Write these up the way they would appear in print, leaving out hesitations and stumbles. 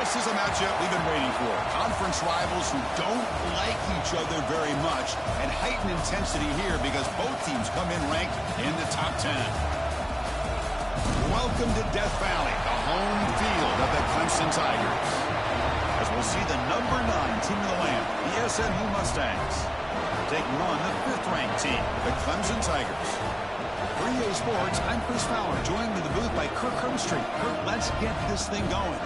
This is a matchup we've been waiting for. Conference rivals who don't like each other very much, and heightened intensity here because both teams come in ranked in the top 10. Welcome to Death Valley, the home field of the Clemson Tigers. As we'll see the number 9 team in the land, the SMU Mustangs, taking on the 5th-ranked team, the Clemson Tigers. For EA Sports, I'm Chris Fowler, joined in the booth by Kirk Hermstreet. Kirk, let's get this thing going.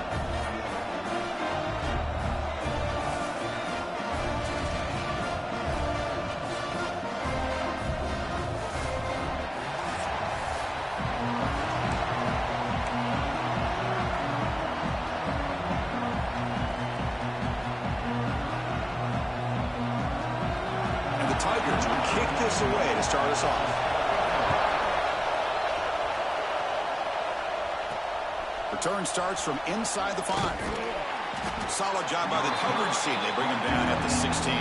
Tigers will kick this away to start us off. Return starts from inside the 5. Solid job by the coverage team. They bring him down at the 16.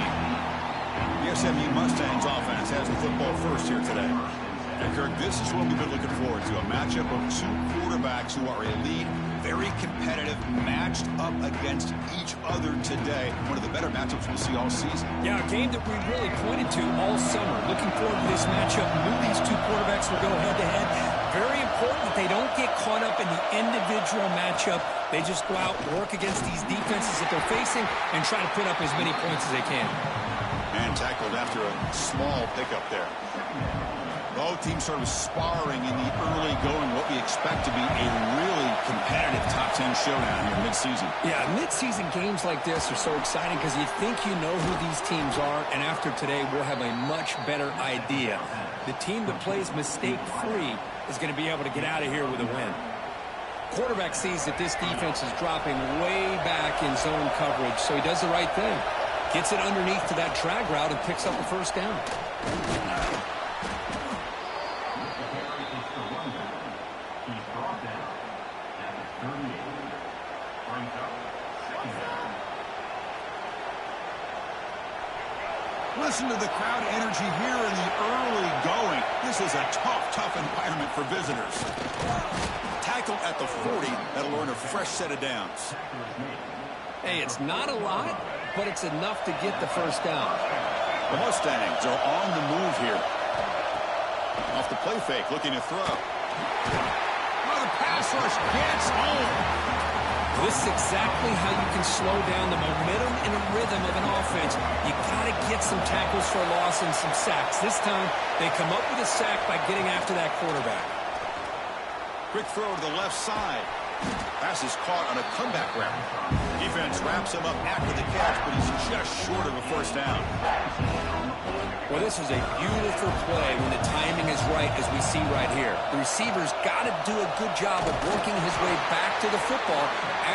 The SMU Mustangs offense has the football first here today. And Kirk, this is what we've been looking forward to, a matchup of 2 quarterbacks who are elite, very competitive, matched up against each other today. One of the better matchups we'll see all season. Yeah, a game that we really pointed to all summer. Looking forward to this matchup. Knew these 2 quarterbacks will go head-to-head. Very important that they don't get caught up in the individual matchup. They just go out, work against these defenses that they're facing, and try to put up as many points as they can. And tackled after a small pickup there. Both teams sort of sparring in the early going, what we expect to be a really competitive top 10 showdown here mid-season. Yeah, mid-season games like this are so exciting because you think you know who these teams are, and after today we'll have a much better idea. The team that plays mistake-free is going to be able to get out of here with a win. Quarterback sees that this defense is dropping way back in zone coverage, so he does the right thing. Gets it underneath to that drag route and picks up the first down. Listen to the crowd energy here in the early going. This is a tough environment for visitors. Tackled at the 40. That'll earn a fresh set of downs. Hey, it's not a lot, but it's enough to get the first down. The Mustangs are on the move here. Off the play fake, looking to throw. Oh, the pass rush gets home. This is exactly how you can slow down the momentum and the rhythm of an offense. You got to get some tackles for loss and some sacks. This time, they come up with a sack by getting after that quarterback. Quick throw to the left side. Pass is caught on a comeback route. Defense wraps him up after the catch, but he's just short of a first down. Well, this is a beautiful play when the timing is right, as we see right here. The receiver's got to do a good job of working his way back to the football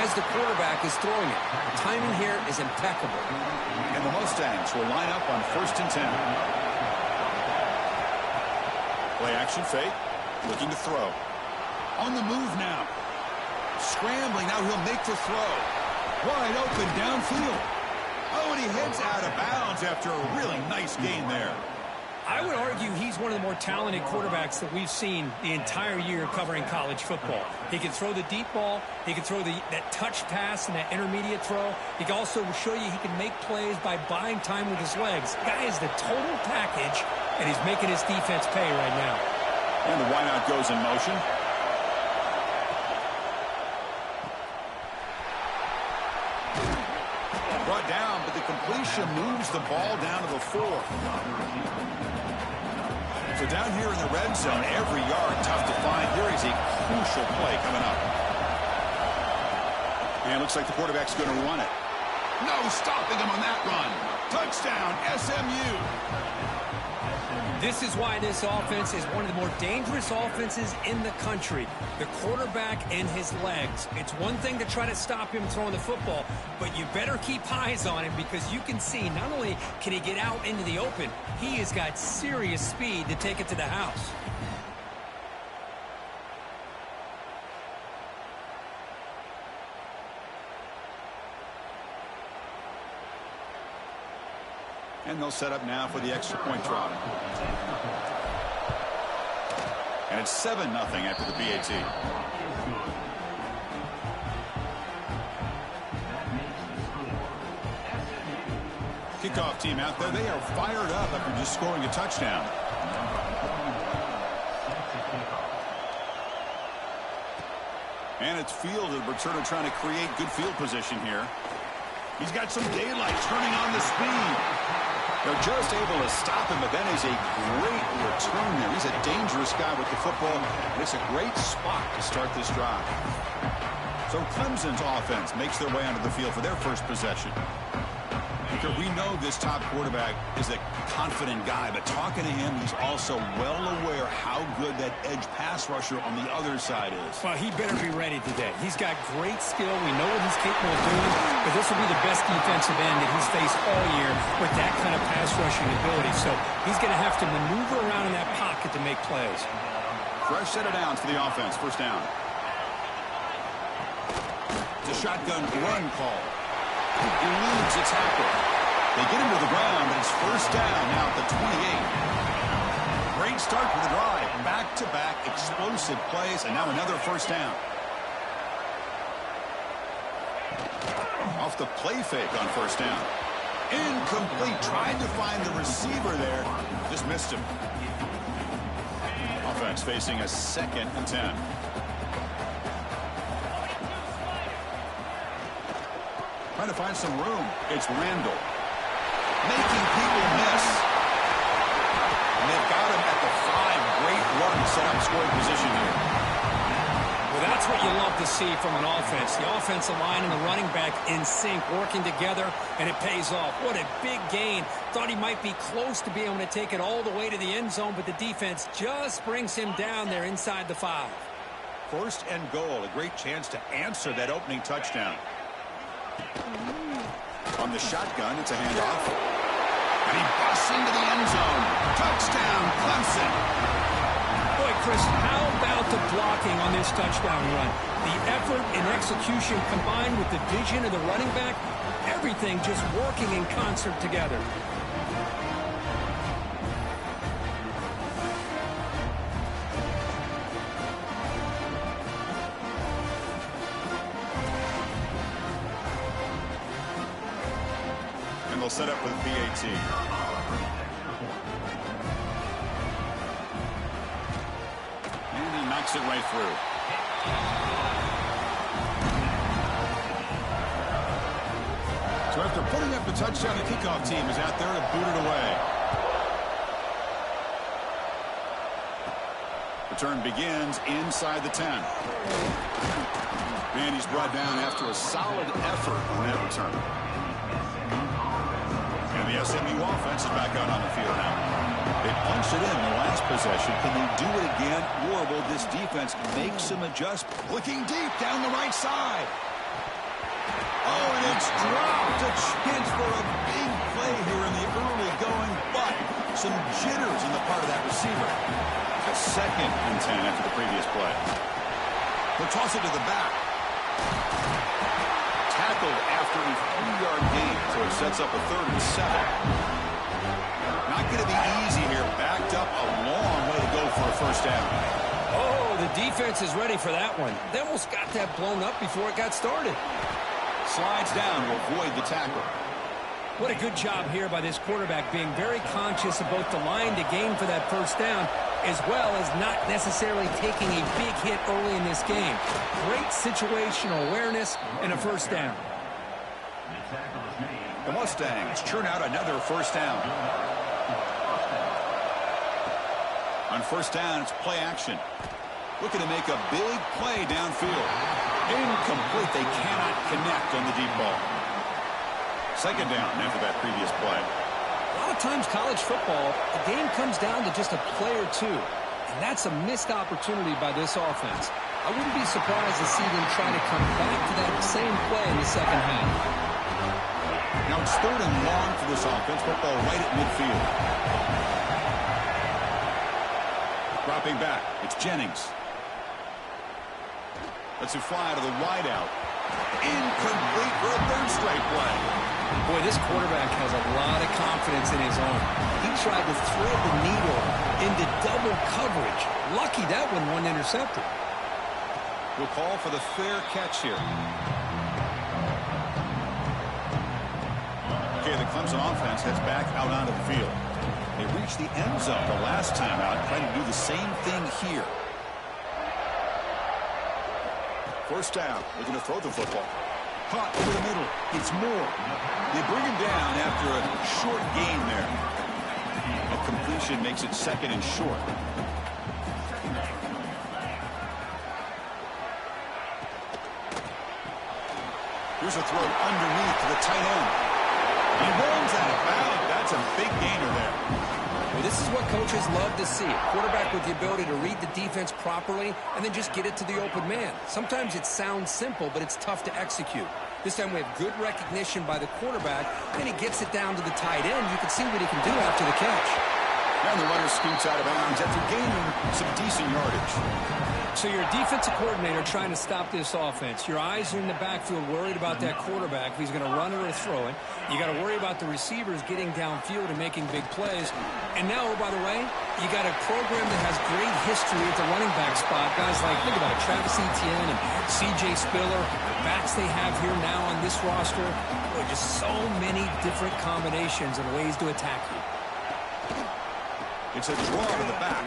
as the quarterback is throwing it. The timing here is impeccable. And the Mustangs will line up on 1st and 10. Play action fake, looking to throw. On the move now. Scrambling, now he'll make the throw. Wide open downfield. Oh, and he heads out of bounds after a really nice gain there. I would argue he's one of the more talented quarterbacks that we've seen the entire year covering college football. He can throw the deep ball. He can throw that touch pass and that intermediate throw. He can also show you he can make plays by buying time with his legs. Guy is the total package, and he's making his defense pay right now. And the wideout goes in motion. Brought down, but the completion moves the ball down to the 4. So down here in the red zone, every yard tough to find. Here is a crucial play coming up. And it looks like the quarterback's going to run it. No stopping him on that run. Touchdown, SMU. This is why this offense is one of the more dangerous offenses in the country. The quarterback and his legs. It's one thing to try to stop him throwing the football, but you better keep eyes on him because you can see not only can he get out into the open, he has got serious speed to take it to the house. And they'll set up now for the extra point try. And it's 7-0 after the BAT. Kickoff team out there. They are fired up after just scoring a touchdown. And it's fielded. Returner trying to create good field position here. He's got some daylight, turning on the speed. They're just able to stop him, but that is a great return there. He's a dangerous guy with the football, and it's a great spot to start this drive. So Clemson's offense makes their way onto the field for their first possession. Because we know this top quarterback is a confident guy, but talking to him, he's also well aware how good that edge pass rusher on the other side is. Well, he better be ready today. He's got great skill. We know what he's capable of doing, but this will be the best defensive end that he's faced all year with that kind of pass rushing ability. So he's going to have to maneuver around in that pocket to make plays. Fresh set of downs for the offense. First down. The shotgun run call. Eludes a tackle. They get him to the ground, and it's first down now at the 28. Great start for the drive. Back-to-back explosive plays, and now another first down. Off the play fake on first down. Incomplete. Tried to find the receiver there. Just missed him. Offense facing a 2nd and 10. Trying to find some room. It's Randall. Making people miss. And they've got him at the 5. Great run to set up scoring position here. Well, that's what you love to see from an offense. The offensive line and the running back in sync, working together, and it pays off. What a big gain. Thought he might be close to being able to take it all the way to the end zone, but the defense just brings him down there inside the 5. First and goal. A great chance to answer that opening touchdown. On the shotgun, it's a handoff. And he busts into the end zone. Touchdown, Clemson. Boy, Chris, how about the blocking on this touchdown run? The effort and execution combined with the vision of the running back, everything just working in concert together. They'll set up with PAT. And he knocks it right through. So after putting up the touchdown, the kickoff team is out there to boot it away. Return begins inside the 10. And he's brought down after a solid effort on that return. And the SMU offense is back out on the field now. They punched it in the last possession. Can they do it again, or will this defense make some adjustments? Looking deep down the right side. Oh, and it's dropped. A chance for a big play here in the early going, but some jitters on the part of that receiver. A 2nd and 10 after the previous play. They'll toss it to the back. Tackled after a 3-yard gain, so it sets up a 3rd and 7. Not going to be easy here. Backed up a long way to go for a first down. Oh, the defense is ready for that one. They almost got that blown up before it got started. Slides down to avoid the tackle. What a good job here by this quarterback, being very conscious of both the line to gain for that first down, as well as not necessarily taking a big hit early in this game. Great situational awareness and a first down. The Mustangs churn out another first down. On first down, it's play action. Looking to make a big play downfield. Incomplete. They cannot connect on the deep ball. Second down after that previous play. A lot of times college football, the game comes down to just a play or two. And that's a missed opportunity by this offense. I wouldn't be surprised to see them try to come back to that same play in the second half. Now it's 3rd and long for this offense. Football right at midfield. Dropping back. It's Jennings. Lets it fly to the wideout. Incomplete for a 3rd straight play. Boy, this quarterback has a lot of confidence in his arm. He tried to thread the needle into double coverage. Lucky that one wasn't intercepted. We'll call for the fair catch here. Okay, the Clemson offense heads back out onto the field. They reached the end zone the last time out, trying to do the same thing here. First down, looking to throw the football. Caught over the middle. It's Moore. They bring him down after a short gain there. A completion makes it second and short. Here's a throw underneath to the tight end. He runs out of bounds. That's a big gainer there. Well, this is what coaches love to see. A quarterback with the ability to read the defense properly and then just get it to the open man. Sometimes it sounds simple, but it's tough to execute. This time we have good recognition by the quarterback, and he gets it down to the tight end. You can see what he can do after the catch. And the runner scoots out of bounds after gaining some decent yardage. So you're a defensive coordinator trying to stop this offense. Your eyes are in the backfield worried about that quarterback, if he's going to run it or throw it. You got to worry about the receivers getting downfield and making big plays. And now, oh, by the way, you got a program that has great history at the running back spot. Guys like, think about it, Travis Etienne and C.J. Spiller, the backs they have here now on this roster. Boy, just so many different combinations and ways to attack you. It's a draw to the back.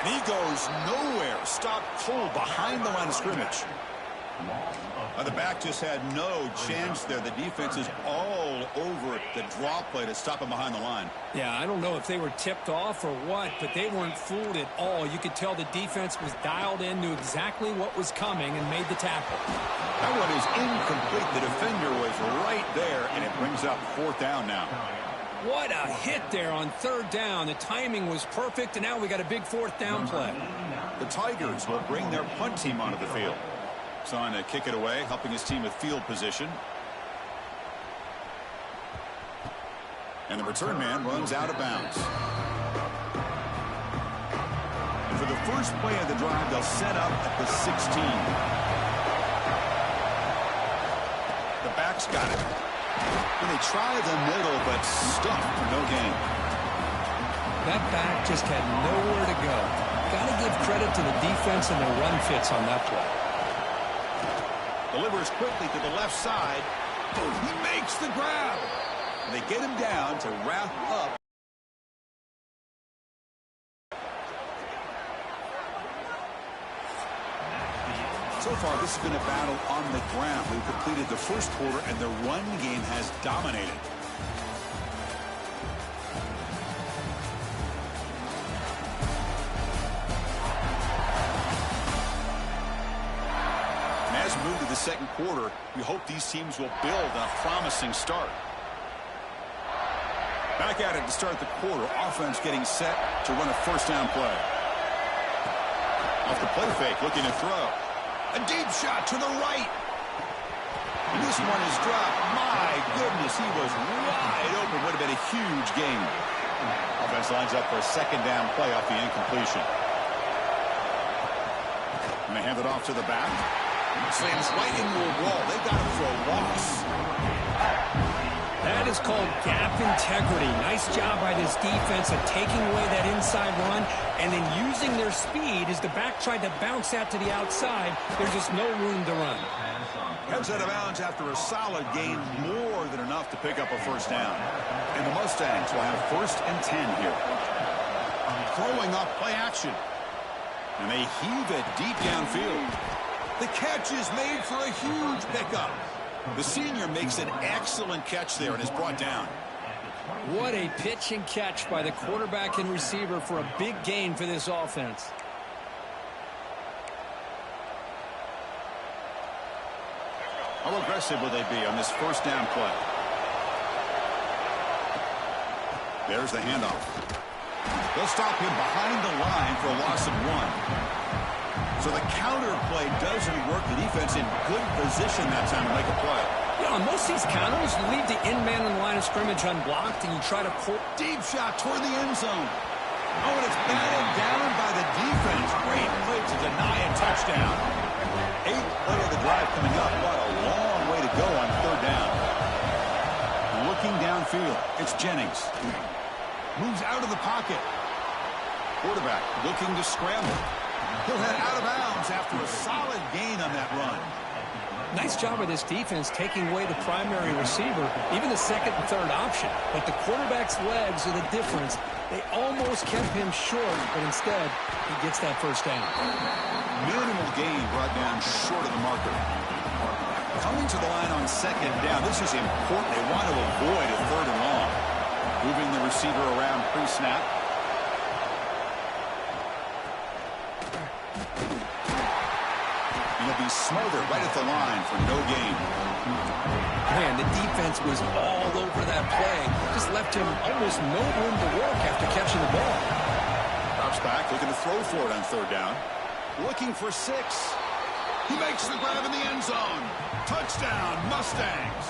And he goes nowhere. Stopped cold behind the line of scrimmage. The back just had no chance there. The defense is all over the draw play to stop him behind the line. Yeah, I don't know if they were tipped off or what, but they weren't fooled at all. You could tell the defense was dialed in, knew exactly what was coming, and made the tackle. That one is incomplete. The defender was right there, and it brings up fourth down now. What a hit there on third down. The timing was perfect, and now we got a big fourth down play. The Tigers will bring their punt team onto the field. Son to kick it away, helping his team with field position. And the return man runs out of bounds. And for the first play of the drive, they'll set up at the 16. The back's got it. And they try the middle, but stuffed for no gain. That back just had nowhere to go. Got to give credit to the defense and their run fits on that play. Delivers quickly to the left side. He makes the grab. And they get him down to wrap up. So far, this has been a battle on the ground. We've completed the first quarter, and the run game has dominated. And as we move to the second quarter, we hope these teams will build on a promising start. Back at it to start the quarter. Offense getting set to run a first down play. Off the play fake, looking to throw. A deep shot to the right. And this one is dropped. My goodness, he was wide open. Would have been a huge gain. Offense lines up for a second down play off the incompletion. And they hand it off to the back. Slams right into a wall. They got him for a loss. That is called gap integrity. Nice job by this defense of taking away that inside run and then using their speed as the back tried to bounce that to the outside. There's just no room to run. Heads out of bounds after a solid gain, more than enough to pick up a first down. And the Mustangs will have 1st and 10 here. Throwing off play action. And they heave it deep downfield. The catch is made for a huge pickup. The senior makes an excellent catch there and is brought down. What a pitch and catch by the quarterback and receiver for a big gain for this offense. How aggressive will they be on this first down play? There's the handoff. They'll stop him behind the line for a loss of 1. So the counter play doesn't work. The defense in good position that time to make a play. Yeah, on most of these counters, you leave the in man on the line of scrimmage unblocked, and you try to pull. Deep shot toward the end zone. Oh, and it's batted down by the defense. Great play to deny a touchdown. 8th play of the drive coming up. What a long way to go on third down. Looking downfield. It's Jennings. Moves out of the pocket. Quarterback looking to scramble. He'll head out of bounds after a solid gain on that run. Nice job by this defense taking away the primary receiver, even the second and third option. But the quarterback's legs are the difference. They almost kept him short, but instead, he gets that first down. Minimal gain brought down short of the marker. Coming to the line on second down, this is important. They want to avoid a third and long. Moving the receiver around pre-snap. He'll be smothered right at the line for no gain. Man, the defense was all over that play. Just left him almost no room to work after catching the ball. Drops back, looking to throw for it on third down. Looking for 6. He makes the grab in the end zone. Touchdown, Mustangs.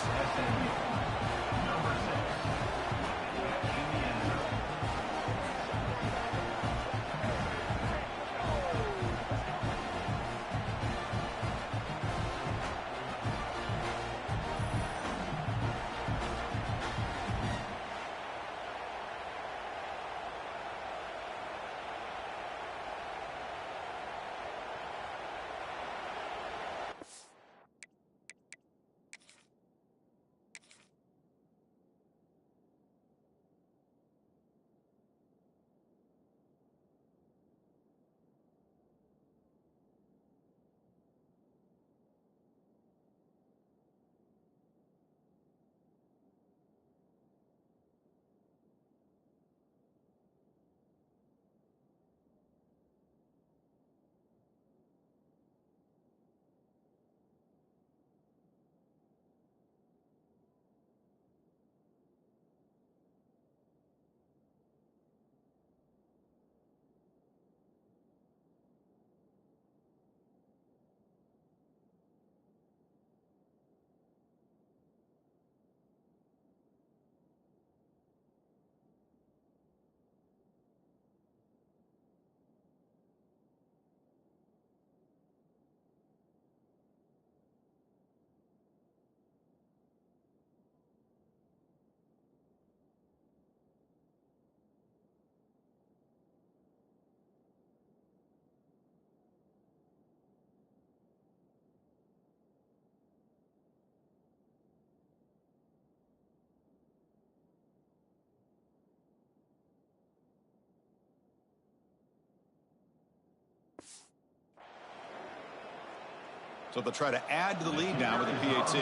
So they'll try to add to the lead now with a PAT.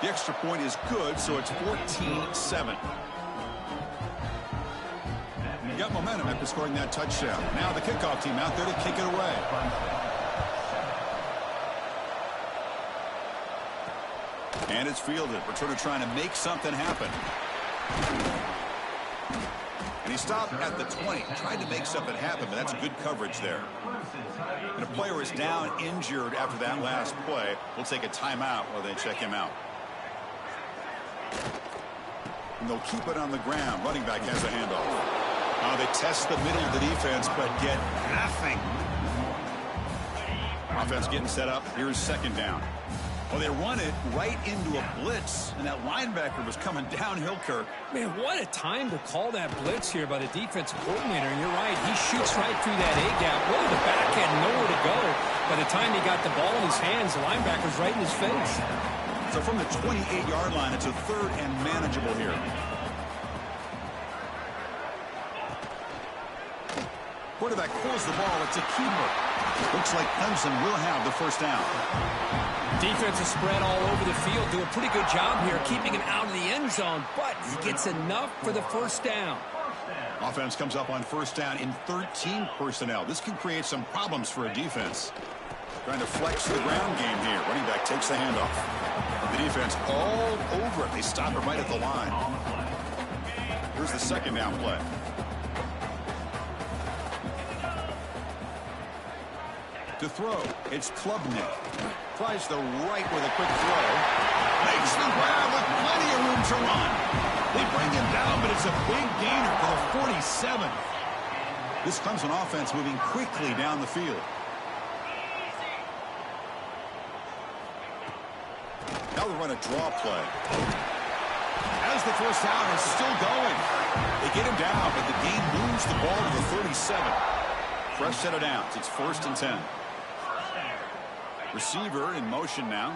The extra point is good, so it's 14-7. Got momentum after scoring that touchdown. Now the kickoff team out there to kick it away. And it's fielded. Returner trying to make something happen. And he stopped at the 20. Tried to make something happen, but that's good coverage there. And a player is down injured after that last play. We'll take a timeout while they check him out. And they'll keep it on the ground. Running back has a handoff. They test the middle of the defense, but get nothing. Offense getting set up. Here's second down. Well, they run it right into a blitz, and that linebacker was coming downhill, Kirk. Man, what a time to call that blitz here by the defensive coordinator. And you're right, he shoots right through that A-gap. Really, the back had nowhere to go. By the time he got the ball in his hands, the linebacker's right in his face. So from the 28-yard line, it's a third and manageable here. Quarterback pulls the ball. It's a keeper. Looks like Clemson will have the first down. Defense is spread all over the field. Do a pretty good job here keeping him out of the end zone, but he gets enough for the first down. Offense comes up on first down in 13 personnel. This can create some problems for a defense. Trying to flex the ground game here. Running back takes the handoff. The defense all over it. They stop it right at the line. Here's the second down play. To throw, it's Klubnik. Tries the right with a quick throw. Makes the grab with plenty of room to run. They bring him down, but it's a big gainer for the 47. This Clemson offense moving quickly down the field. Now they run a draw play. As the first down is still going. They get him down, but the gain moves the ball to the 37. Fresh set of downs. It's 1st and 10. Receiver in motion now.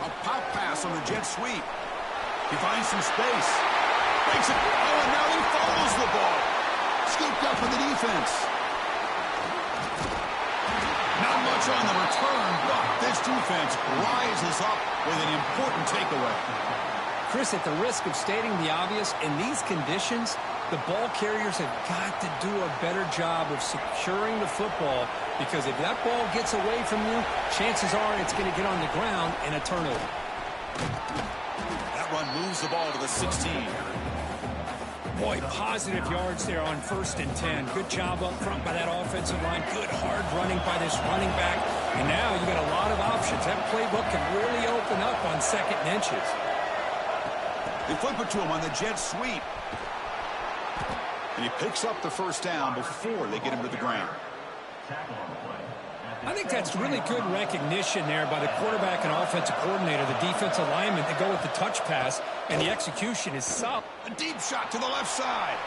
A pop pass on the jet sweep. He finds some space. Breaks it. Oh, and now he fumbles the ball. Scooped up for the defense. Not much on the return, but this defense rises up with an important takeaway. Chris, at the risk of stating the obvious, in these conditions, the ball carriers have got to do a better job of securing the football, because if that ball gets away from you, chances are it's going to get on the ground and a turnover. That run moves the ball to the 16. Boy, positive yards there on 1st and 10. Good job up front by that offensive line. Good hard running by this running back. And now you got a lot of options. That playbook can really open up on 2nd and inches. They flip it to him on the jet sweep. And he picks up the 1st down before they get him to the ground. I think that's really good recognition there by the quarterback and offensive coordinator, the defensive lineman, to go with the touch pass, and the execution is solid. A deep shot to the left side.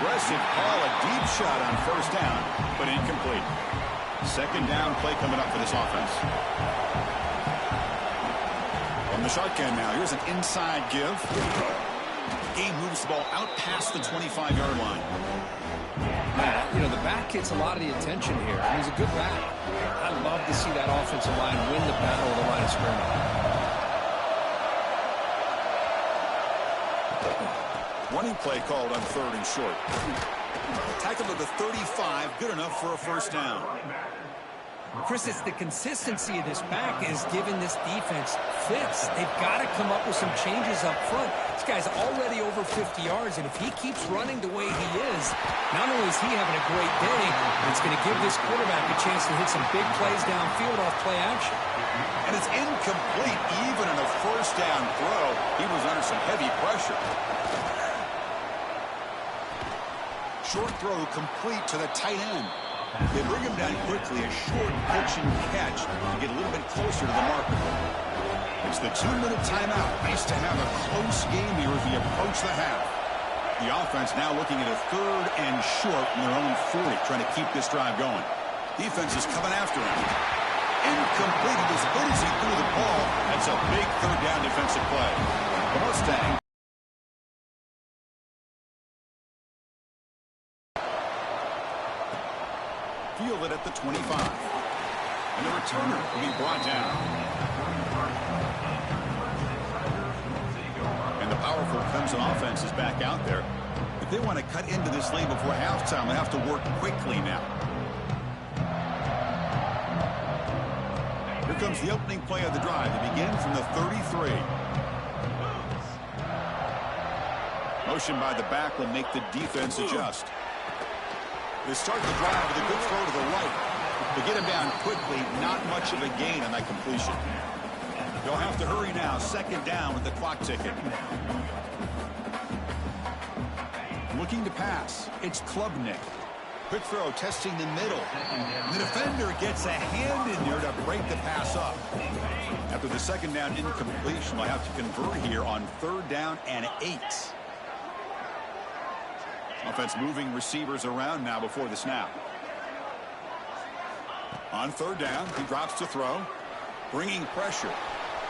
Aggressive call, a deep shot on 1st down, but incomplete. 2nd down play coming up for this offense. From the shotgun now, here's an inside give. Game moves the ball out past the 25-yard line. You know, the back gets a lot of the attention here. He's a good back. I love to see that offensive line win the battle of the line of scrimmage. Running play called on 3rd and short. Tackle to the 35, good enough for a 1st down. Chris, it's the consistency of this back is giving this defense fits. They've got to come up with some changes up front. This guy's already over 50 yards, and if he keeps running the way he is, not only is he having a great day, it's going to give this quarterback a chance to hit some big plays downfield off play action. And it's incomplete even on a 1st down throw. He was under some heavy pressure. Short throw complete to the tight end. They bring him down quickly, a short pitch and catch to get a little bit closer to the marker. It's the 2-minute timeout. Nice to have a close game here as we approach the half. The offense now looking at a 3rd and short in their own 40, trying to keep this drive going. Defense is coming after him. Incomplete. As good as he threw the ball, that's a big 3rd down defensive play. The Mustangs. Fielded at the 25. And the returner will be brought down. And the powerful Clemson offense is back out there. If they want to cut into this lead before halftime, they have to work quickly now. Here comes the opening play of the drive. They begin from the 33. Motion by the back will make the defense adjust. They start the drive with a good throw to the right. They get him down quickly. Not much of a gain on that completion. They'll have to hurry now. 2nd down with the clock ticking. Looking to pass. It's Klubnik. Quick throw testing the middle. The defender gets a hand in there to break the pass up. After the 2nd down incompletion, they'll have to convert here on 3rd down and 8. Offense moving receivers around now before the snap. On 3rd down, he drops to throw. Bringing pressure.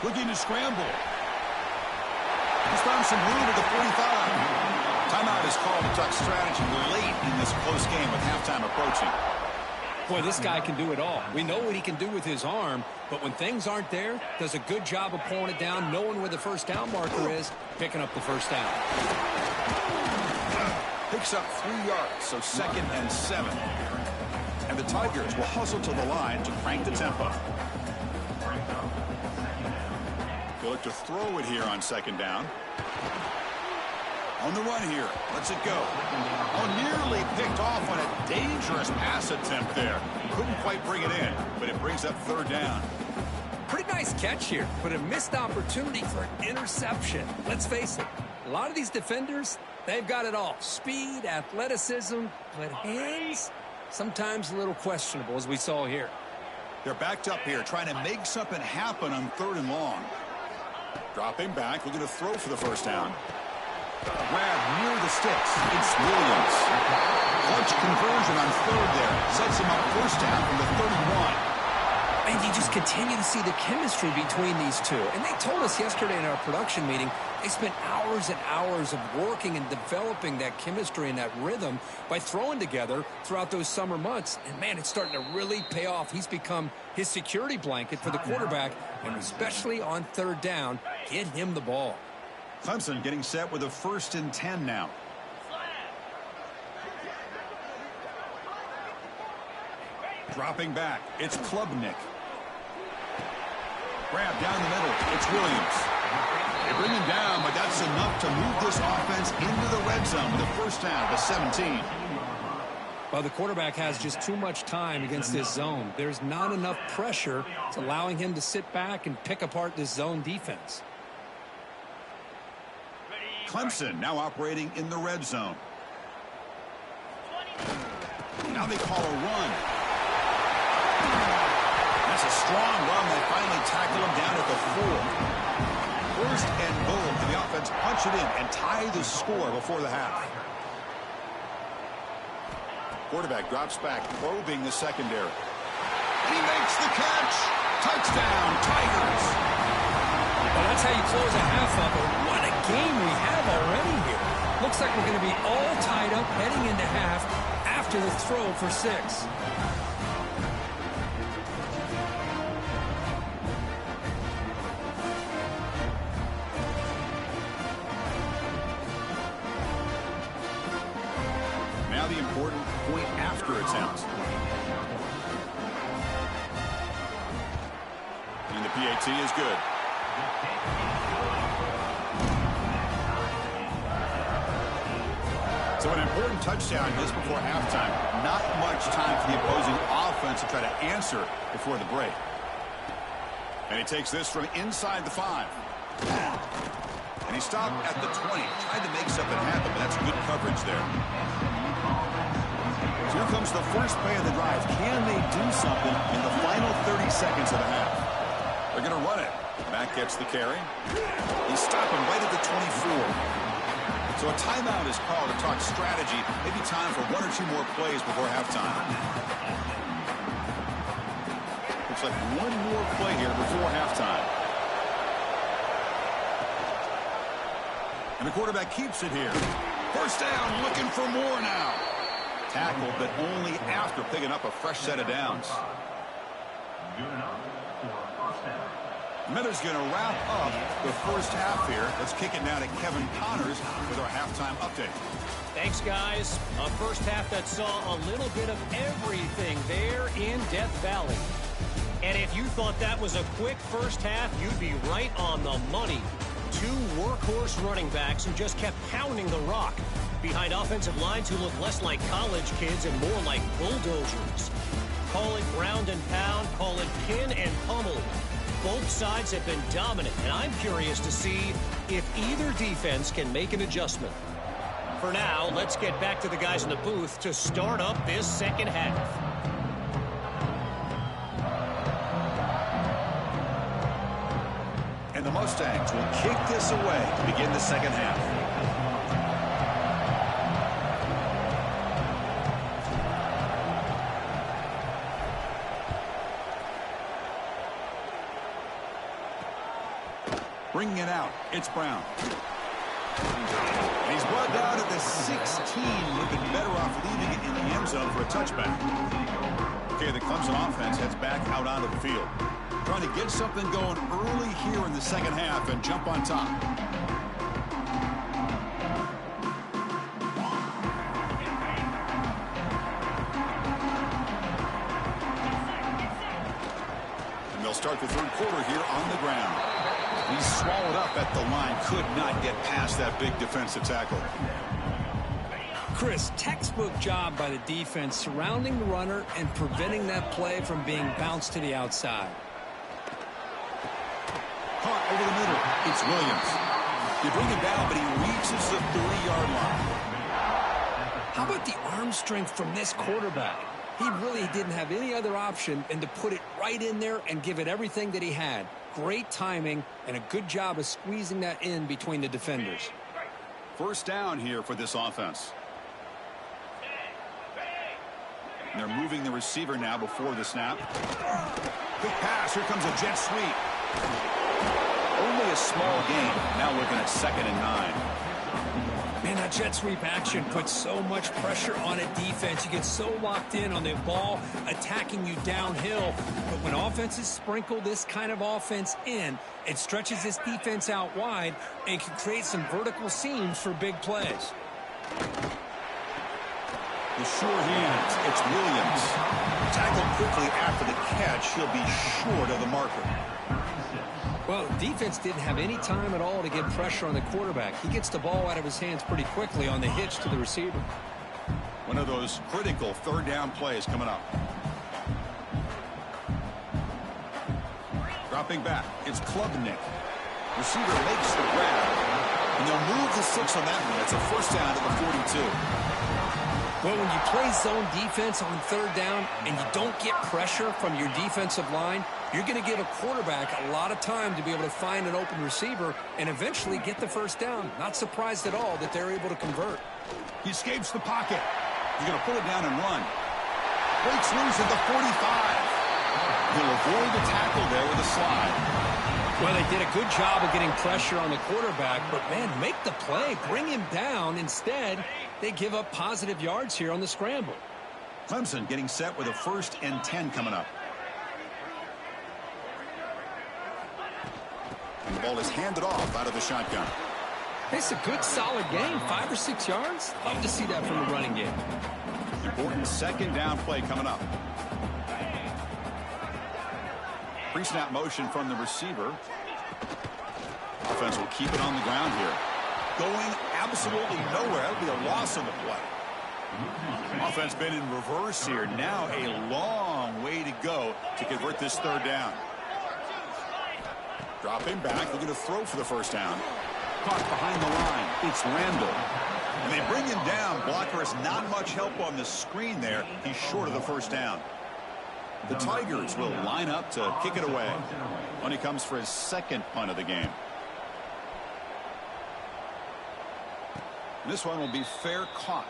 Looking to scramble. He's found some room at the 45. Timeout is called to talk strategy late in this close game with halftime approaching. Boy, this guy can do it all. We know what he can do with his arm, but when things aren't there, does a good job of pulling it down, knowing where the 1st down marker is, picking up the 1st down. Picks up 3 yards, so 2nd and 7. And the Tigers will hustle to the line to crank the tempo. They look to throw it here on 2nd down. On the run here. Lets it go. Oh, nearly picked off on a dangerous pass attempt there. Couldn't quite bring it in, but it brings up 3rd down. Pretty nice catch here, but a missed opportunity for an interception. Let's face it, a lot of these defenders, they've got it all. Speed, athleticism, but hands, sometimes a little questionable, as we saw here. They're backed up here, trying to make something happen on 3rd and long. Dropping back, looking to throw for the 1st down. Grab near the sticks. It's Williams. Clutch conversion on 3rd there. Sets him up 1st down from the 31. And you just continue to see the chemistry between these two. And they told us yesterday in our production meeting, they spent hours and hours of working and developing that chemistry and that rhythm by throwing together throughout those summer months. And, man, it's starting to really pay off. He's become his security blanket for the quarterback, and especially on third down, get him the ball. Clemson getting set with a 1st and 10 now. Dropping back, it's Klubnik. Grab down the middle, it's Williams. They bring him down, but that's enough to move this offense into the red zone with a 1st down to 17. Well, the quarterback has just too much time against this zone. There's not enough pressure. It's allowing him to sit back and pick apart this zone defense. Clemson now operating in the red zone. Now they call a run. That's a strong run. They finally tackle him down at the 4. 1st and goal. And the offense punch it in and tie the score before the half. Quarterback drops back, probing the secondary. And he makes the catch. Touchdown, Tigers. Well, that's how you close a half up. But what a game we have already here. Looks like we're going to be all tied up heading into half after the throw for 6. Now the important point after attempt. And the PAT is good. So an important touchdown just before halftime. Not much time for the opposing offense to try to answer before the break. And he takes this from inside the 5. And he stopped at the 20. Tried to make something happen, but that's good coverage there. So here comes the first play of the drive. Can they do something in the final 30 seconds of the half? They're going to run it. Mack gets the carry. He stopped him right at the 24. So a timeout is called to talk strategy. Maybe time for 1 or 2 more plays before halftime. Looks like 1 more play here before halftime. And the quarterback keeps it here. 1st down, looking for more now. Tackled, but only after picking up a fresh set of downs. Miller's going to wrap up the first half here. Let's kick it now to Kevin Connors with our halftime update. Thanks, guys. A first half that saw a little bit of everything there in Death Valley. And if you thought that was a quick first half, you'd be right on the money. 2 workhorse running backs who just kept pounding the rock behind offensive lines who look less like college kids and more like bulldozers. Call it ground and pound, call it pin and pummel. Both sides have been dominant, and I'm curious to see if either defense can make an adjustment. For now, let's get back to the guys in the booth to start up this second half. And the Mustangs will kick this away to begin the second half. Bringing it out, it's Brown. And he's brought down at the 16. Would have been better off leaving it in the end zone for a touchback. Okay, the Clemson offense heads back out onto the field. Trying to get something going early here in the second half and jump on top. And they'll start the third quarter here on the ground. He's swallowed up at the line. Could not get past that big defensive tackle. Chris, textbook job by the defense surrounding the runner and preventing that play from being bounced to the outside. Caught over the middle. It's Williams. You bring him down, but he reaches the 3-yard line. How about the arm strength from this quarterback? He really didn't have any other option than to put it right in there and give it everything that he had. Great timing and a good job of squeezing that in between the defenders. First down here for this offense. And they're moving the receiver now before the snap. Quick pass. Here comes a jet sweep. Only a small gain. Now looking at 2nd and 9. Man, that jet sweep action puts so much pressure on a defense. You get so locked in on the ball attacking you downhill. But when offenses sprinkle this kind of offense in, it stretches this defense out wide and can create some vertical seams for big plays. The sure hands. It's Williams. Tackled quickly after the catch. He'll be short of the marker. Well, defense didn't have any time at all to get pressure on the quarterback. He gets the ball out of his hands pretty quickly on the hitch to the receiver. One of those critical 3rd down plays coming up. Dropping back. It's Klubnik. Receiver makes the grab. And they'll move the 6 on that one. It's a 1st down to the 42. Well, when you play zone defense on 3rd down and you don't get pressure from your defensive line, you're going to give a quarterback a lot of time to be able to find an open receiver and eventually get the 1st down. Not surprised at all that they're able to convert. He escapes the pocket. He's going to pull it down and run. Breaks loose at the 45. He'll avoid the tackle there with a slide. Well, they did a good job of getting pressure on the quarterback, but, man, make the play. Bring him down. Instead, they give up positive yards here on the scramble. Clemson getting set with a 1st and 10 coming up. And the ball is handed off out of the shotgun. It's a good, solid game. 5 or 6 yards. Love to see that from the running game. Important 2nd down play coming up. Pre-snap motion from the receiver. Offense will keep it on the ground here. Going absolutely nowhere. That would be a loss on the play. Offense been in reverse here. Now a long way to go to convert this 3rd down. Dropping back, looking to throw for the 1st down. Caught behind the line. It's Randall. And they bring him down. Blocker has not much help on the screen there. He's short of the 1st down. The Tigers will line up to kick it away when he comes for his 2nd punt of the game. And this one will be fair caught.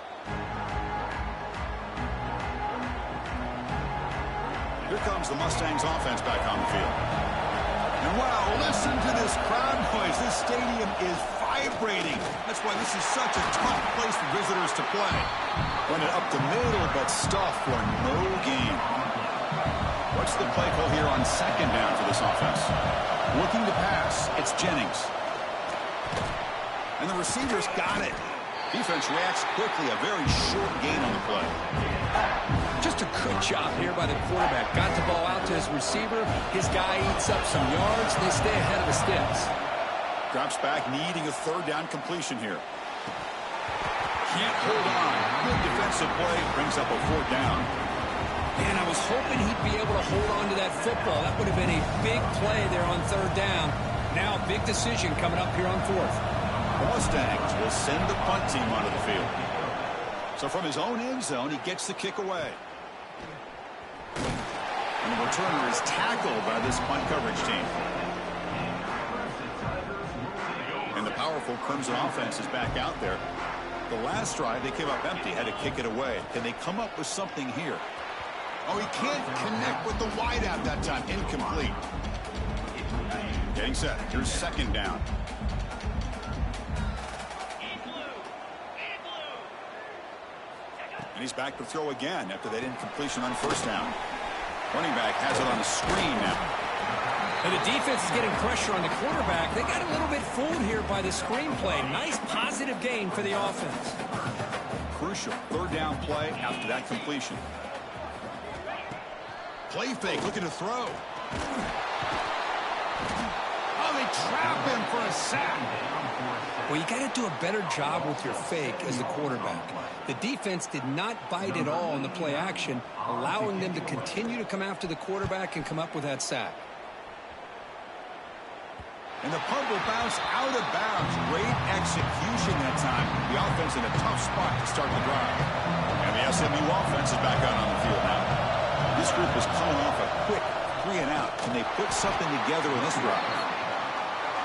Here comes the Mustangs offense back on the field. And wow, listen to this crowd noise. This stadium is vibrating. That's why this is such a tough place for visitors to play. Run it up the middle, but stuff for no gain. What's the play call here on 2nd down for this offense? Looking to pass. It's Jennings. And the receiver's got it. Defense reacts quickly. A very short gain on the play. Just a good job here by the quarterback. Got the ball out to his receiver. His guy eats up some yards. They stay ahead of the sticks. Drops back, needing a 3rd down completion here. Can't hold on. Good defensive play. Brings up a 4th down. Man, I was hoping he'd be able to hold on to that football. That would have been a big play there on 3rd down. Now a big decision coming up here on 4th. The Mustangs will send the punt team onto the field. So from his own end zone, he gets the kick away. And the returner is tackled by this punt coverage team. And the powerful Clemson offense is back out there. The last drive, they came up empty, had to kick it away. Can they come up with something here? Oh, he can't connect with the wideout that time. Incomplete. Getting set. Here's 2nd down. And he's back to throw again after that incompletion on 1st down. Running back has it on the screen now. And the defense is getting pressure on the quarterback. They got a little bit fooled here by the screen play. Nice positive gain for the offense. Crucial 3rd down play after that completion. Play fake, looking to throw. Oh, they trap him for a sack. Well, you got to do a better job with your fake as the quarterback. The defense did not bite at all in the play action, allowing them to continue to come after the quarterback and come up with that sack. And the punt will bounce out of bounds. Great execution that time. The offense in a tough spot to start the drive. And the SMU offense is back out on the field now. This group is coming off a quick 3-and-out. Can they put something together in this drive?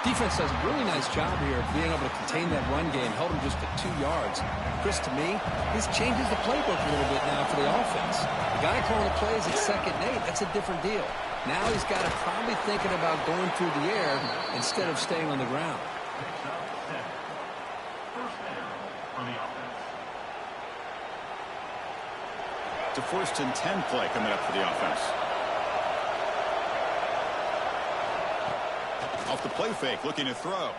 Defense does a really nice job here of being able to contain that run game, held him just at 2 yards. Chris, to me, this changes the playbook a little bit now for the offense. The guy calling the plays at 2nd and 8, that's a different deal. Now he's got to probably thinking about going through the air instead of staying on the ground. It's a 1st and 10 play coming up for the offense. Off the play fake, looking to throw.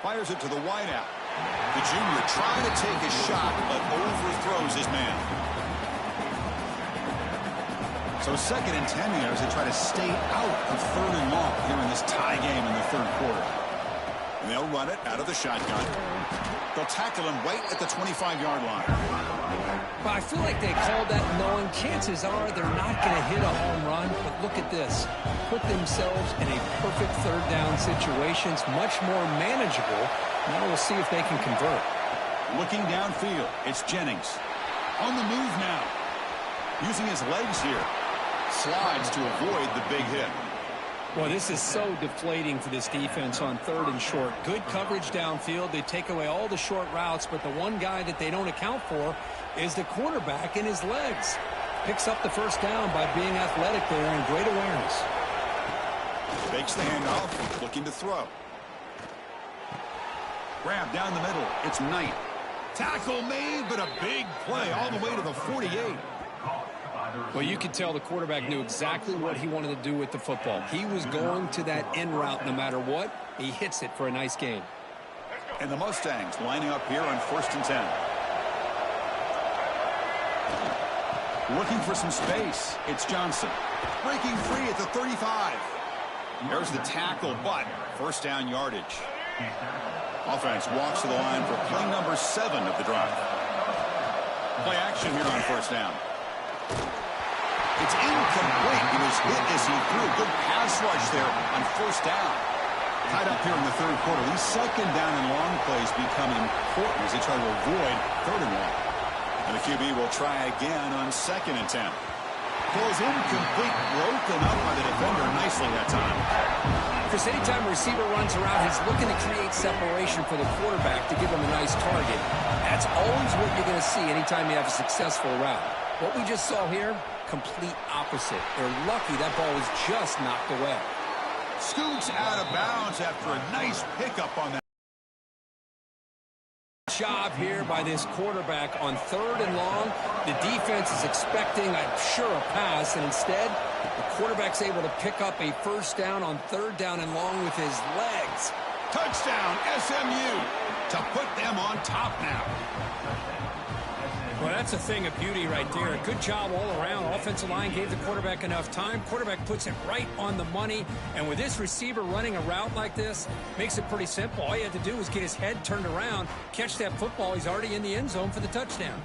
Fires it to the wideout. The junior trying to take a shot, but overthrows his man. So 2nd and 10 here as they try to stay out of 3rd and long here in this tie game in the 3rd quarter. And they'll run it out of the shotgun. They'll tackle him right at the 25-yard line. Well, I feel like they called that knowing chances are they're not going to hit a home run. But look at this. Put themselves in a perfect 3rd down situation. It's much more manageable. Now we'll see if they can convert. Looking downfield, it's Jennings. On the move now. Using his legs here. Slides to avoid the big hit. Well, this is so deflating for this defense on 3rd and short. Good coverage downfield. They take away all the short routes, but the one guy that they don't account for is the quarterback in his legs. Picks up the 1st down by being athletic there and great awareness. Fakes the handoff, looking to throw. Grab down the middle. It's Knight. Tackle made, but a big play all the way to the 48. Well, you could tell the quarterback knew exactly what he wanted to do with the football. He was going to that in route no matter what. He hits it for a nice gain. And the Mustangs lining up here on 1st and 10. Looking for some space. It's Johnson. Breaking free at the 35. There's the tackle, but 1st down yardage. Offense walks to the line for play number 7 of the drive. Play action here on 1st down. It's incomplete. He was hit as he threw. Good pass rush there on 1st down. Tied up here in the 3rd quarter. These 2nd down and long plays become important as they try to avoid 3rd and long. And the QB will try again on 2nd and 10. Goes incomplete, broken up by the defender nicely that time. Chris, anytime a receiver runs around, he's looking to create separation for the quarterback to give him a nice target. That's always what you're going to see anytime you have a successful route. What we just saw here, complete opposite. They're lucky that ball was just knocked away. Scoots out of bounds after a nice pickup on that. Job here by this quarterback on 3rd and long. The defense is expecting, I'm sure, a pass, and instead, the quarterback's able to pick up a 1st down on 3rd down and long with his legs. Touchdown, SMU, to put them on top now. Well, that's a thing of beauty right there. Good job all around. Offensive line gave the quarterback enough time. Quarterback puts it right on the money. And with this receiver running a route like this, makes it pretty simple. All you have to do is get his head turned around, catch that football. He's already in the end zone for the touchdown.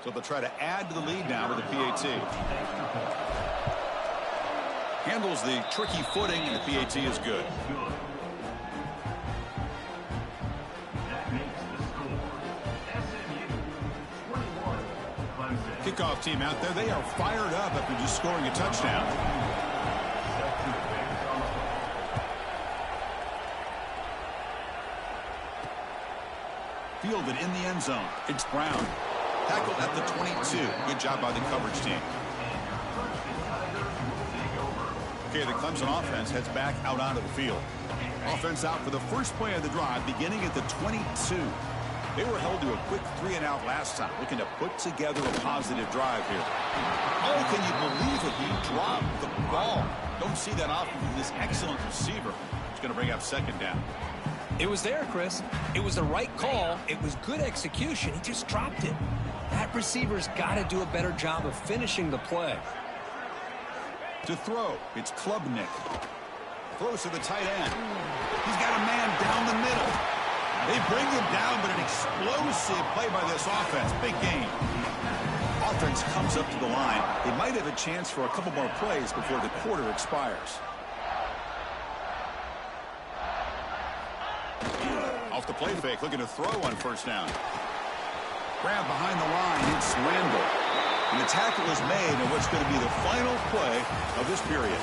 So they'll try to add to the lead now with the PAT. Handles the tricky footing, and the PAT is good. Kickoff team out there. They are fired up after just scoring a touchdown. Fielded in the end zone. It's Brown. Tackled at the 22. Good job by the coverage team. Okay, the Clemson offense heads back out onto the field. Offense out for the first play of the drive, beginning at the 22. They were held to a quick 3-and-out last time, looking to put together a positive drive here. Oh, can you believe it? He dropped the ball. Don't see that often from this excellent receiver. It's going to bring up 2nd down. It was there, Chris. It was the right call. It was good execution. He just dropped it. That receiver's got to do a better job of finishing the play. To throw, it's Klubnik. Throws to the tight end. He's got a man down the middle. They bring him down, but an explosive play by this offense. Big gain. Offense comes up to the line. They might have a chance for a couple more plays before the quarter expires. Off the play fake, looking to throw on 1st down. Grab behind the line. It's Randall. And the tackle is made in what's going to be the final play of this period.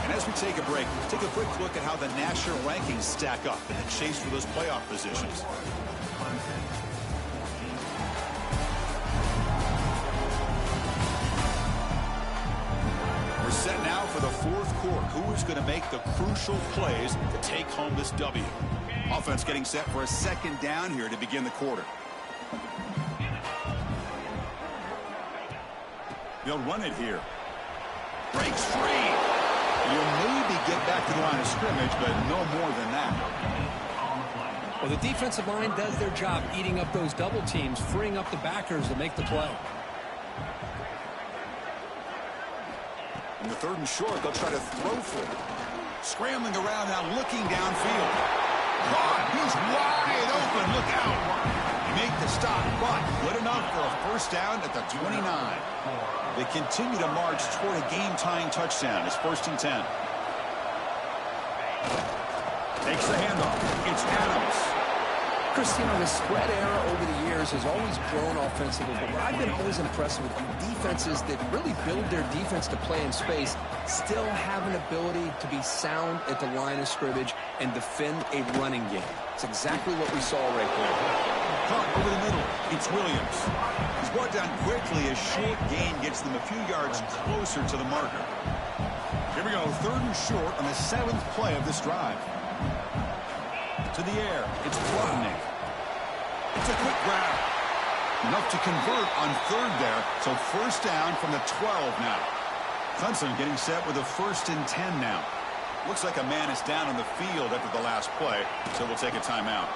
And as we take a break, let's take a quick look at how the national rankings stack up in the chase for those playoff positions. We're set now for the fourth quarter. Who is going to make the crucial plays to take home this W? Offense getting set for a second down here to begin the quarter. They'll run it here. Breaks free. You'll maybe get back to the line of scrimmage, but no more than that. Well, the defensive line does their job eating up those double teams, freeing up the backers to make the play. In the 3rd and short, they'll try to throw for it. Scrambling around now, looking downfield. Caught. He's wide open. Look out. Make the stop, but good enough for a first down at the 29. They continue to march toward a game-tying touchdown. It's 1st and 10. Takes the handoff. It's Adams. Chris, you know, the spread era over the years has always grown offensively, but what I've been always impressed with defenses that really build their defense to play in space still have an ability to be sound at the line of scrimmage and defend a running game. It's exactly what we saw right there. Caught over the middle. It's Williams. He's brought down quickly as short gain gets them a few yards closer to the marker. Here we go, 3rd and short on the 7th play of this drive. To the air. It's Plotnick. It's a quick grab. Enough to convert on 3rd there. So 1st down from the 12 now. Clemson getting set with a 1st and 10 now. Looks like a man is down on the field after the last play, so we'll take a timeout.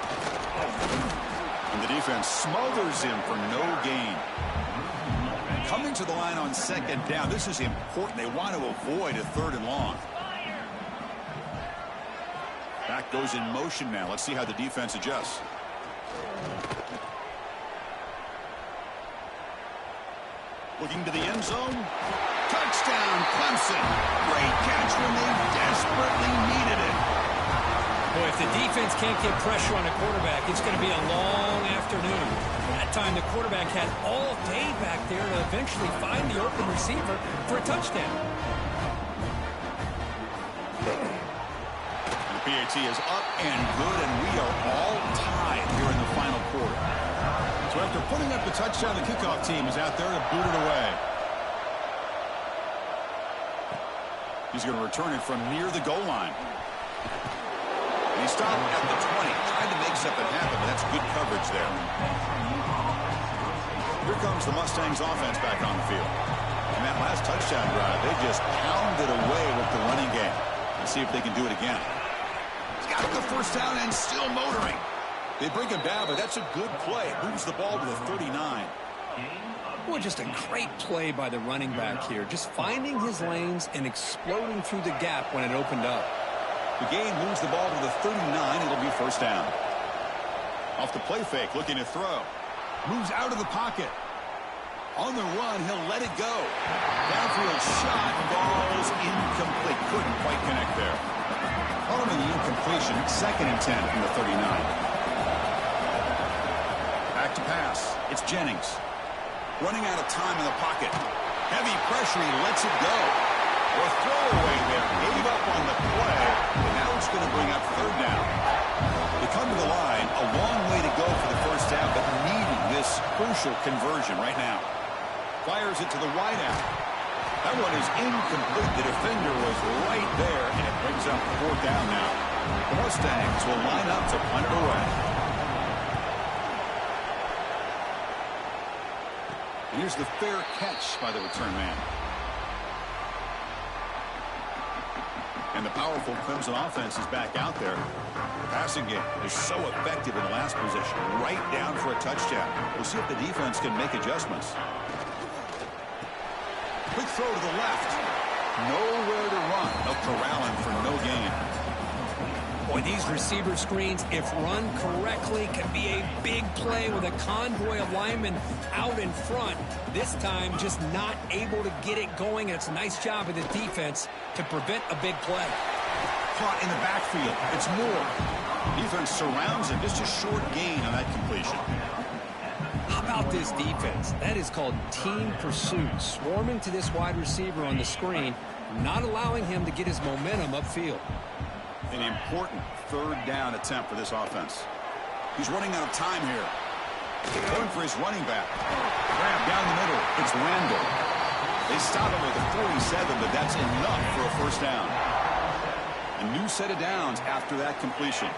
And the defense smothers him for no gain. Coming to the line on 2nd down. This is important. They want to avoid a 3rd and long. Back goes in motion now. Let's see how the defense adjusts. Looking to the end zone. Touchdown, Clemson. Great catch when they desperately needed it. Boy, if the defense can't get pressure on a quarterback, it's going to be a long afternoon. That time, the quarterback had all day back there to eventually find the open receiver for a touchdown. The PAT is up and good, and we are all tied here in the final quarter. So after putting up the touchdown, the kickoff team is out there to boot it away. He's going to return it from near the goal line. And he stopped at the 20, trying to make something happen, but that's good coverage there. Here comes the Mustangs offense back on the field. And that last touchdown drive, they just pounded away with the running game. Let's see if they can do it again. He's got the 1st down and still motoring. They bring him down, but that's a good play. Moves the ball to the 39. Boy, just a great play by the running back here. Just finding his lanes and exploding through the gap when it opened up. The game moves the ball to the 39. It'll be 1st down. Off the play fake, looking to throw. Moves out of the pocket. On the run, he'll let it go. Downfield shot, falls incomplete. Couldn't quite connect there. Following the incompletion, 2nd and 10 from the 39. Back to pass. It's Jennings. Running out of time in the pocket. Heavy pressure, he lets it go. Or a throwaway there. Gave up on the play, and now it's going to bring up 3rd down. They come to the line, a long way to go for the 1st down, but needing this crucial conversion right now. Fires it to the wideout. That one is incomplete. The defender was right there, and it brings up 4th down now. The Mustangs will line up to punt it away. And here's the fair catch by the return man. And the powerful Clemson offense is back out there. The passing game is so effective in the last position, right down for a touchdown. We'll see if the defense can make adjustments. Quick throw to the left. Nowhere to run. They'll corral him for no gain. Boy, these receiver screens, if run correctly, can be a big play with a convoy of linemen out in front. This time, just not able to get it going. And it's a nice job of the defense to prevent a big play. Caught in the backfield. It's Moore. Defense surrounds him. Just a short gain on that completion. about this defense? That is called team pursuit. Swarming to this wide receiver on the screen, not allowing him to get his momentum upfield. An important third down attempt for this offense. He's running out of time here. Going for his running back. Grab down the middle. It's Randall. They stop him at the 47, but that's enough for a first down. A new set of downs after that completion.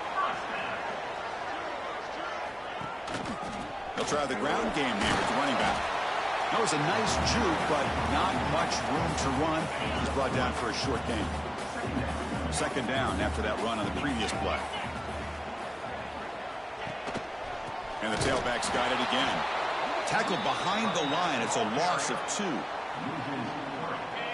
They'll try the ground game here with the running back. That was a nice juke, but not much room to run. He's brought down for a short gain. Second down after that run on the previous play. And the tailback's got it again. Tackled behind the line. It's a loss of 2.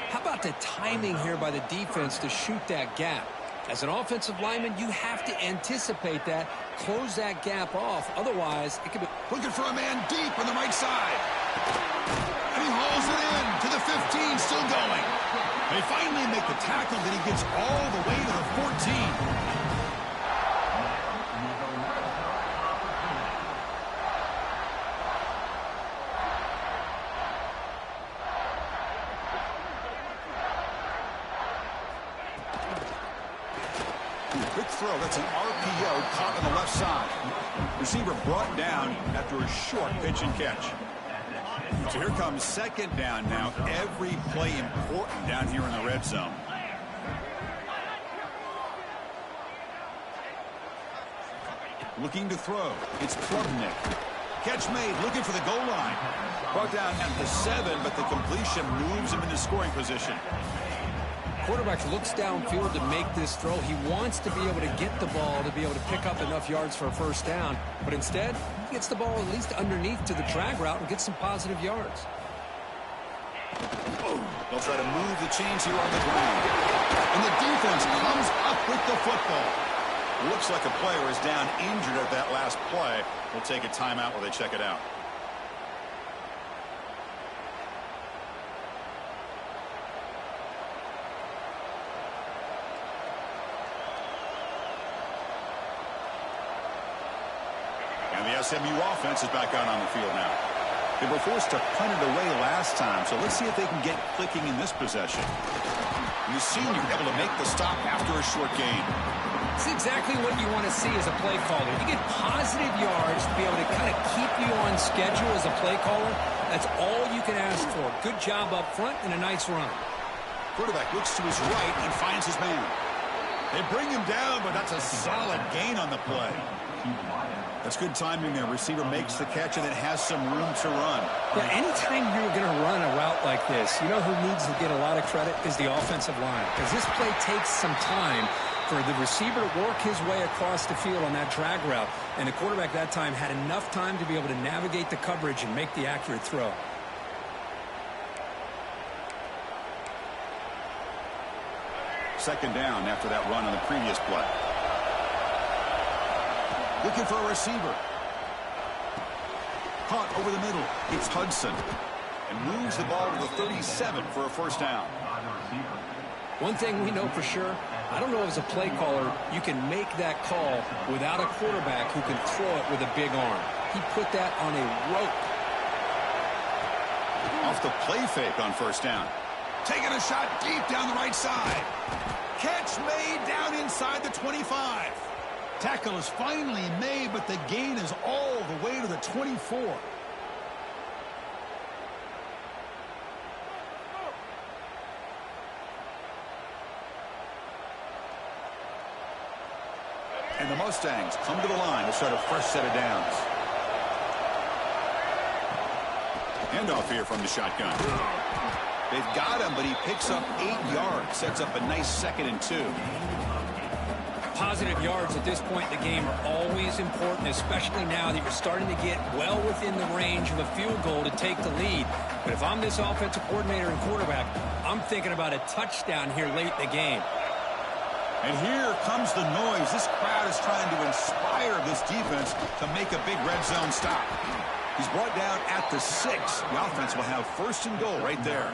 How about the timing here by the defense to shoot that gap? As an offensive lineman, you have to anticipate that, close that gap off. Otherwise, it could be... Looking for a man deep on the right side. And he hauls it in to the 15, still going. They finally make the tackle, then he gets all the way to the 14. Quick throw. That's an RPO caught on the left side. Receiver brought down after a short pitch and catch. So here comes second down now. Every play important down here in the red zone. Looking to throw. It's Klubnik. Catch made. Looking for the goal line. Brought down at the 7, but the completion moves him into scoring position. Quarterback looks downfield to make this throw. He wants to be able to get the ball to be able to pick up enough yards for a first down. But instead, he gets the ball at least underneath to the drag route and gets some positive yards. They'll try to move the chains here on the ground. And the defense comes up with the football. Looks like a player is down injured at that last play. We'll take a timeout while they check it out. And the SMU offense is back out on the field now. They were forced to punt it away last time, so let's see if they can get clicking in this possession. And the senior able to make the stop after a short gain. It's exactly what you want to see as a play caller. You get positive yards to be able to kind of keep you on schedule as a play caller. That's all you can ask for. Good job up front and a nice run. Quarterback looks to his right and finds his man. They bring him down, but that's a solid gain on the play. That's good timing there. Receiver makes the catch and it has some room to run. Yeah, anytime you're going to run a route like this, you know who needs to get a lot of credit is the offensive line. Because this play takes some time for the receiver to work his way across the field on that drag route. And the quarterback that time had enough time to be able to navigate the coverage and make the accurate throw. Second down after that run on the previous play. Looking for a receiver. Caught over the middle. It's Hudson. And moves the ball to the 37 for a first down. One thing we know for sure, I don't know as a play caller, you can make that call without a quarterback who can throw it with a big arm. He put that on a rope. Off the play fake on first down. Taking a shot deep down the right side. Catch made down inside the 25. Tackle is finally made, but the gain is all the way to the 24. And the Mustangs come to the line to start a fresh set of downs. Handoff here from the shotgun. They've got him, but he picks up 8 yards. Sets up a nice 2nd and 2. Positive yards at this point in the game are always important, especially now that you're starting to get well within the range of a field goal to take the lead. But if I'm this offensive coordinator and quarterback, I'm thinking about a touchdown here late in the game. And here comes the noise. This crowd is trying to inspire this defense to make a big red zone stop. He's brought down at the 6. The offense will have 1st and goal right there.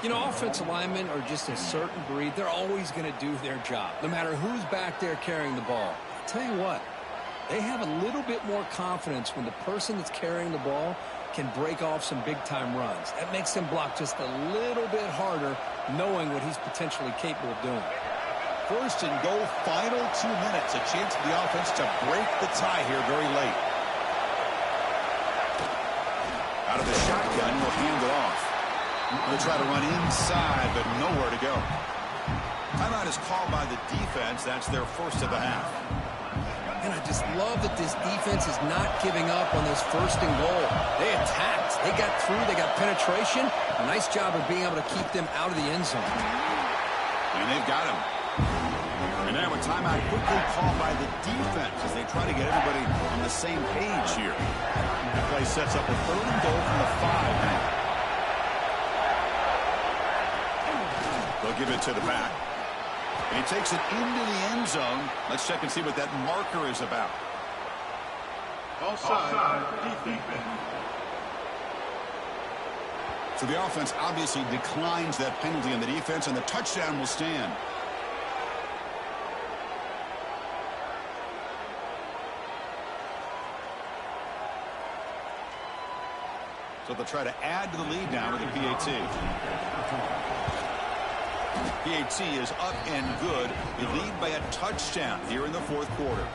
You know, offensive linemen are just a certain breed. They're always going to do their job, no matter who's back there carrying the ball. I'll tell you what, They have a little bit more confidence when the person that's carrying the ball can break off some big-time runs. That makes them block just a little bit harder, knowing what he's potentially capable of doing. First and goal, final 2 minutes. A chance for the offense to break the tie here very late. Out of the shotgun, he'll hand it off. They'll try to run inside, but nowhere to go. Timeout is called by the defense. That's their first of the half. And I just love that this defense is not giving up on this first and goal. They attacked. They got through. They got penetration. A nice job of being able to keep them out of the end zone. And they've got him. And now a timeout quickly called by the defense as they try to get everybody on the same page here. That play sets up a third and goal from the 5 now. They'll give it to the back. And he takes it into the end zone. Let's check and see what that marker is about. Offside, defense. So the offense obviously declines that penalty in the defense, and the touchdown will stand. So they'll try to add to the lead now with the PAT. PAT is up and good. They lead by a touchdown here in the fourth quarter.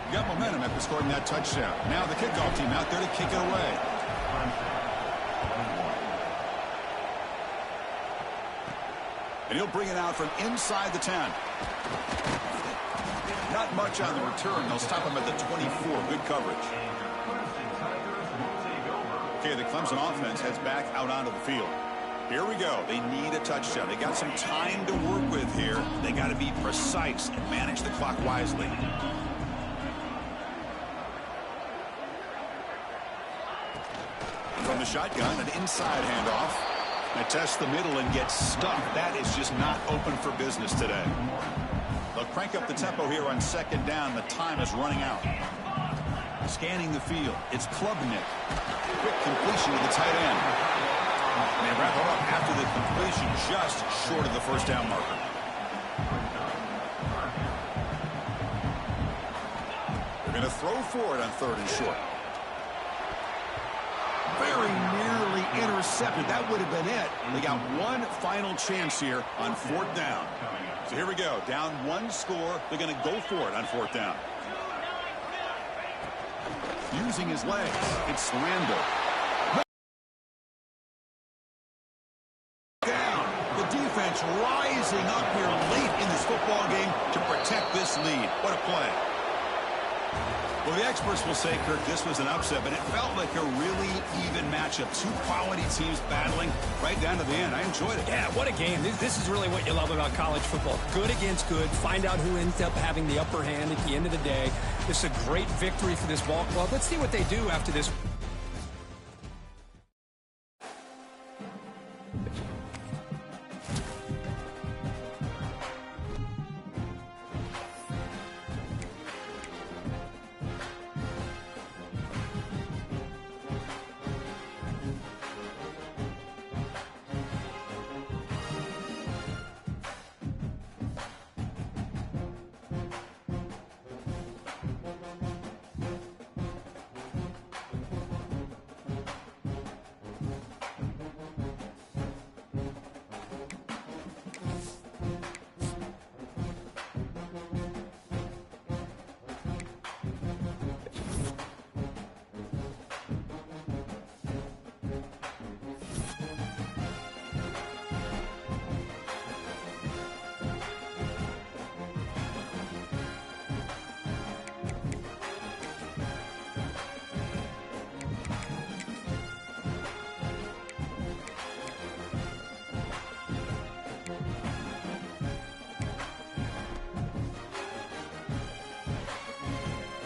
You got momentum after scoring that touchdown. Now the kickoff team out there to kick it away. And he'll bring it out from inside the 10. Not much on the return. They'll stop him at the 24. Good coverage. Okay, the Clemson offense heads back out onto the field. Here we go. They need a touchdown. They got some time to work with here. They got to be precise and manage the clock wisely. From the shotgun, an inside handoff. They test the middle and get stuck. That is just not open for business today. They'll crank up the tempo here on second down. The time is running out. Scanning the field. It's Klubnik. Quick completion to the tight end. And they wrap it up after the completion, just short of the first down marker. They're going to throw for it on third and short. Very nearly intercepted. That would have been it. They got one final chance here on fourth down. So here we go. Down one score. They're going to go for it on fourth down. Using his legs. It's Lando. Down. The defense rising up here late in this football game to protect this lead. What a play. Well, the experts will say, Kirk, this was an upset, but it felt like a really even matchup. Two quality teams battling right down to the end. I enjoyed it. Yeah, what a game. This is really what you love about college football. Good against good. Find out who ends up having the upper hand at the end of the day. This is a great victory for this ball club. Let's see what they do after this.